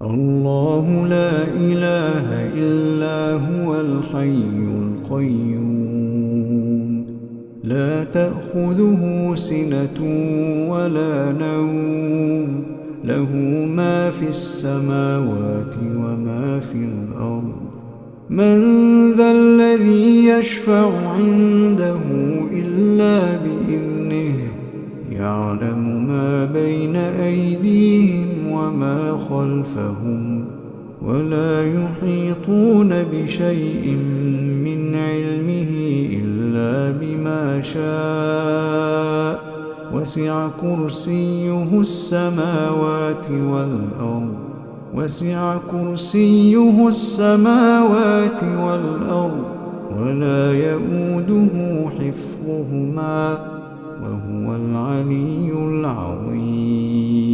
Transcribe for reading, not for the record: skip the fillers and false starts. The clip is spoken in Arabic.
الله لا إله إلا هو الحي القيوم لا تأخذه سنة ولا نوم له ما في السماوات وما في الأرض من ذا الذي يشفع عنده إلا بإذنه يعلم ما بين أيديهم وما خلفهم ولا يحيطون بشيء من علمه إلا بما شاء وسع كرسيه السماوات والأرض ولا يئوده حفظهما وهو العلي العظيم.